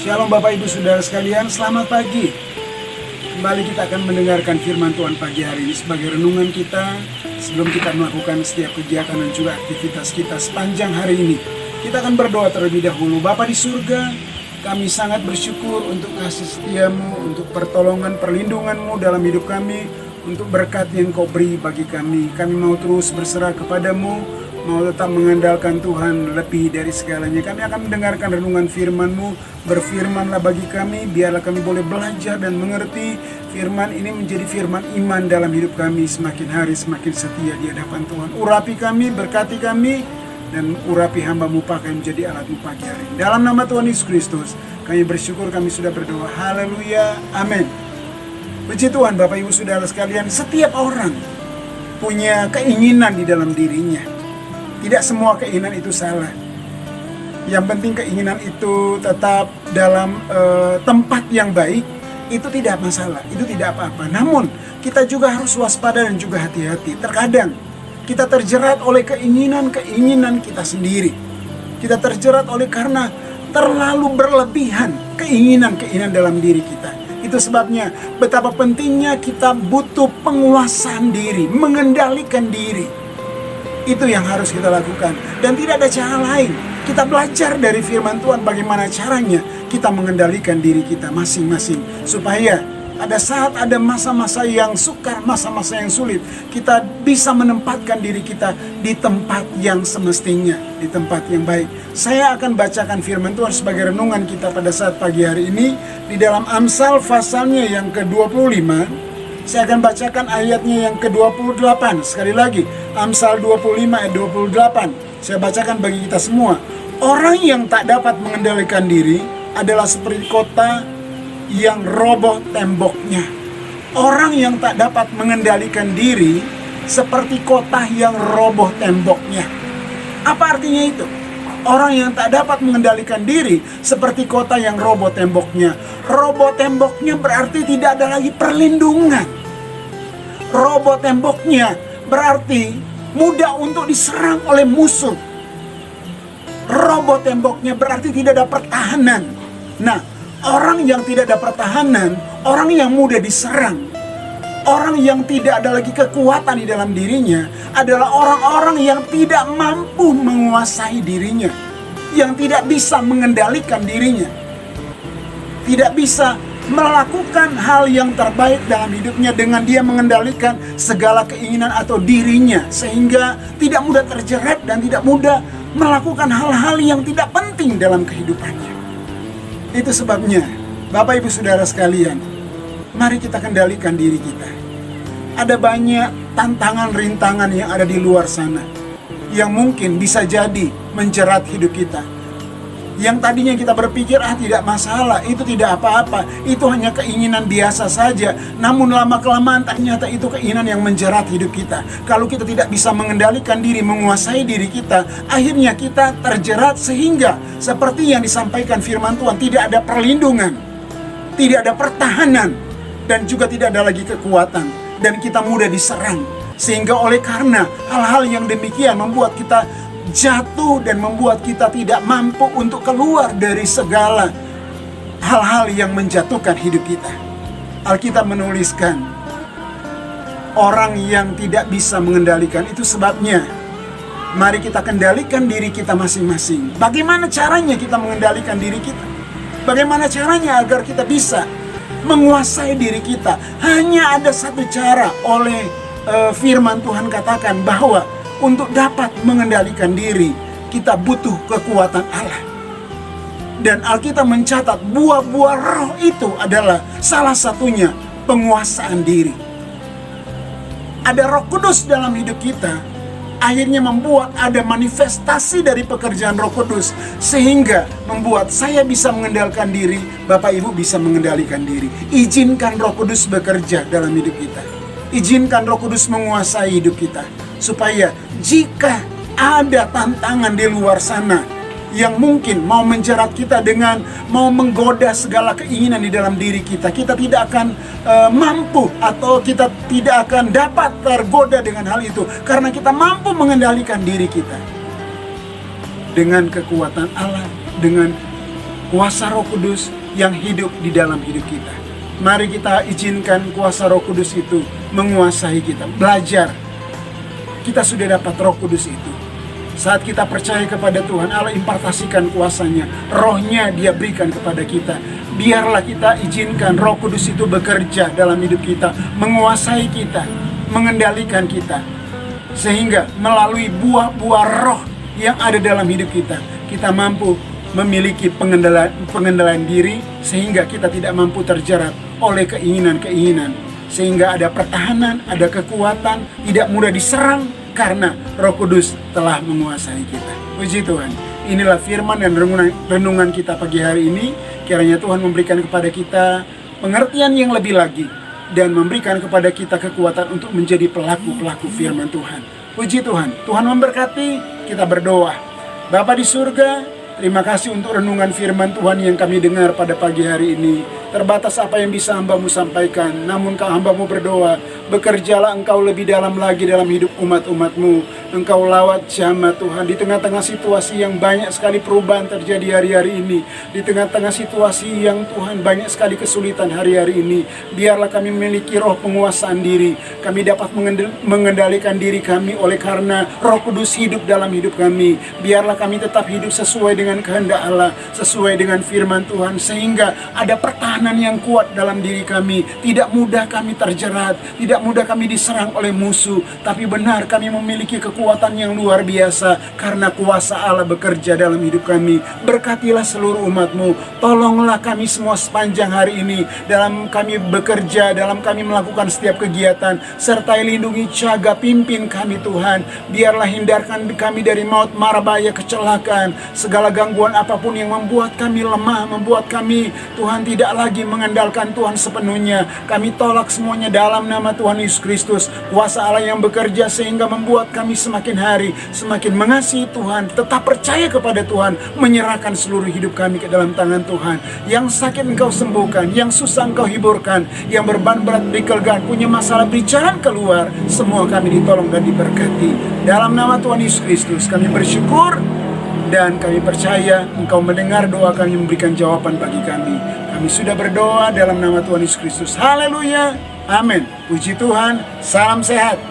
Shalom Bapak Ibu Saudara sekalian, selamat pagi. Kembali kita akan mendengarkan firman Tuhan pagi hari ini sebagai renungan kita sebelum kita melakukan setiap kegiatan dan juga aktivitas kita sepanjang hari ini. Kita akan berdoa terlebih dahulu. Bapa di surga, kami sangat bersyukur untuk kasih setiamu, untuk pertolongan, perlindunganmu dalam hidup kami, untuk berkat yang kau beri bagi kami. Kami mau terus berserah kepadamu, mau tetap mengandalkan Tuhan lebih dari segalanya. Kami akan mendengarkan renungan firman-Mu. Berfirmanlah bagi kami, biarlah kami boleh belajar dan mengerti firman ini menjadi firman iman dalam hidup kami. Semakin hari semakin setia di hadapan Tuhan. Urapi kami, berkati kami, dan urapi hamba-Mu pakai menjadi alat-Mu pagi hari. Dalam nama Tuhan Yesus Kristus, kami bersyukur, kami sudah berdoa. Haleluya, amin. Puji Tuhan Bapak Ibu Saudara sekalian, setiap orang punya keinginan di dalam dirinya. Tidak semua keinginan itu salah. Yang penting keinginan itu tetap dalam tempat yang baik, itu tidak masalah, itu tidak apa-apa. Namun kita juga harus waspada dan juga hati-hati. Terkadang kita terjerat oleh keinginan-keinginan kita sendiri. Kita terjerat oleh karena terlalu berlebihan keinginan-keinginan dalam diri kita. Itu sebabnya betapa pentingnya kita butuh penguasaan diri, mengendalikan diri. Itu yang harus kita lakukan. Dan tidak ada cara lain. Kita belajar dari firman Tuhan bagaimana caranya kita mengendalikan diri kita masing-masing. Supaya ada saat ada masa-masa yang sukar, masa-masa yang sulit, kita bisa menempatkan diri kita di tempat yang semestinya, di tempat yang baik. Saya akan bacakan firman Tuhan sebagai renungan kita pada saat pagi hari ini di dalam Amsal pasalnya yang ke-25. Saya akan bacakan ayatnya yang ke-28. Sekali lagi, Amsal 25 ayat 28. Saya bacakan bagi kita semua. Orang yang tak dapat mengendalikan diri adalah seperti kota yang roboh temboknya. Orang yang tak dapat mengendalikan diri seperti kota yang roboh temboknya. Apa artinya itu? Orang yang tak dapat mengendalikan diri seperti kota yang roboh temboknya. Roboh temboknya berarti tidak ada lagi perlindungan. Roboh temboknya berarti mudah untuk diserang oleh musuh. Roboh temboknya berarti tidak ada pertahanan. Nah, orang yang tidak ada pertahanan, orang yang mudah diserang, orang yang tidak ada lagi kekuatan di dalam dirinya adalah orang-orang yang tidak mampu menguasai dirinya, yang tidak bisa mengendalikan dirinya, tidak bisa melakukan hal yang terbaik dalam hidupnya dengan dia mengendalikan segala keinginan atau dirinya, sehingga tidak mudah terjerat dan tidak mudah melakukan hal-hal yang tidak penting dalam kehidupannya. Itu sebabnya Bapak Ibu Saudara sekalian, mari kita kendalikan diri kita. Ada banyak tantangan rintangan yang ada di luar sana yang mungkin bisa jadi menjerat hidup kita. Yang tadinya kita berpikir tidak masalah, itu tidak apa-apa, itu hanya keinginan biasa saja. Namun lama-kelamaan ternyata itu keinginan yang menjerat hidup kita. Kalau kita tidak bisa mengendalikan diri, menguasai diri kita, akhirnya kita terjerat sehingga seperti yang disampaikan firman Tuhan, tidak ada perlindungan, tidak ada pertahanan, dan juga tidak ada lagi kekuatan. Dan kita mudah diserang. Sehingga oleh karena hal-hal yang demikian membuat kita jatuh dan membuat kita tidak mampu untuk keluar dari segala hal-hal yang menjatuhkan hidup kita. Alkitab menuliskan, orang yang tidak bisa mengendalikan, itu sebabnya mari kita kendalikan diri kita masing-masing. Bagaimana caranya kita mengendalikan diri kita? Bagaimana caranya agar kita bisa menguasai diri kita? Hanya ada satu cara. Oleh firman Tuhan katakan bahwa untuk dapat mengendalikan diri, kita butuh kekuatan Allah. Dan Alkitab mencatat buah-buah roh itu adalah salah satunya penguasaan diri. Ada Roh Kudus dalam hidup kita, akhirnya membuat ada manifestasi dari pekerjaan Roh Kudus, sehingga membuat saya bisa mengendalikan diri, Bapak Ibu bisa mengendalikan diri. Izinkan Roh Kudus bekerja dalam hidup kita. Izinkan Roh Kudus menguasai hidup kita, supaya jika ada tantangan di luar sana yang mungkin mau menjerat kita dengan mau menggoda segala keinginan di dalam diri kita, kita tidak akan mampu atau kita tidak akan dapat tergoda dengan hal itu, karena kita mampu mengendalikan diri kita dengan kekuatan Allah, dengan kuasa Roh Kudus, yang hidup di dalam hidup kita. Mari kita izinkan kuasa Roh Kudus itu menguasai kita. Belajar, kita sudah dapat Roh Kudus itu. Saat kita percaya kepada Tuhan, Allah impartasikan kuasanya, rohnya Dia berikan kepada kita. Biarlah kita izinkan Roh Kudus itu bekerja dalam hidup kita, menguasai kita, mengendalikan kita. Sehingga melalui buah-buah roh yang ada dalam hidup kita, kita mampu memiliki pengendalian diri, sehingga kita tidak mampu terjerat oleh keinginan-keinginan. Sehingga ada pertahanan, ada kekuatan, tidak mudah diserang, karena Roh Kudus telah menguasai kita. Puji Tuhan. Inilah firman dan renungan kita pagi hari ini. Kiranya Tuhan memberikan kepada kita pengertian yang lebih lagi, dan memberikan kepada kita kekuatan untuk menjadi pelaku-pelaku firman Tuhan. Puji Tuhan. Tuhan memberkati. Kita berdoa. Bapa di surga, terima kasih untuk renungan firman Tuhan yang kami dengar pada pagi hari ini. Terbatas apa yang bisa hamba-Mu sampaikan, namun hamba-Mu berdoa, bekerjalah Engkau lebih dalam lagi dalam hidup umat-umat-Mu. Engkau lawat jamah Tuhan, di tengah-tengah situasi yang banyak sekali perubahan terjadi hari-hari ini, di tengah-tengah situasi yang Tuhan banyak sekali kesulitan hari-hari ini. Biarlah kami memiliki roh penguasaan diri, kami dapat mengendalikan diri kami oleh karena Roh Kudus hidup dalam hidup kami. Biarlah kami tetap hidup sesuai dengan kehendak Allah, sesuai dengan firman Tuhan, sehingga ada pertahanan yang kuat dalam diri kami. Tidak mudah kami terjerat, tidak mudah kami diserang oleh musuh, tapi benar kami memiliki kekuatan yang luar biasa karena kuasa Allah bekerja dalam hidup kami. Berkatilah seluruh umat-Mu, tolonglah kami semua sepanjang hari ini, dalam kami bekerja, dalam kami melakukan setiap kegiatan. Sertai lindungi, jaga, pimpin kami Tuhan. Biarlah hindarkan kami dari maut, mara bahaya, kecelakaan, segala gangguan apapun yang membuat kami lemah, membuat kami Tuhan tidak lagi mengandalkan Tuhan sepenuhnya. Kami tolak semuanya dalam nama Tuhan Yesus Kristus. Kuasa Allah yang bekerja sehingga membuat kami semakin hari semakin mengasihi Tuhan, tetap percaya kepada Tuhan, menyerahkan seluruh hidup kami ke dalam tangan Tuhan. Yang sakit Engkau sembuhkan, yang susah Engkau hiburkan, yang beban berat dikeluarkan, punya masalah beri jalan keluar. Semua kami ditolong dan diberkati. Dalam nama Tuhan Yesus Kristus kami bersyukur, dan kami percaya Engkau mendengar doa kami, memberikan jawaban bagi kami. Kami sudah berdoa dalam nama Tuhan Yesus Kristus. Haleluya. Amin. Puji Tuhan. Salam sehat.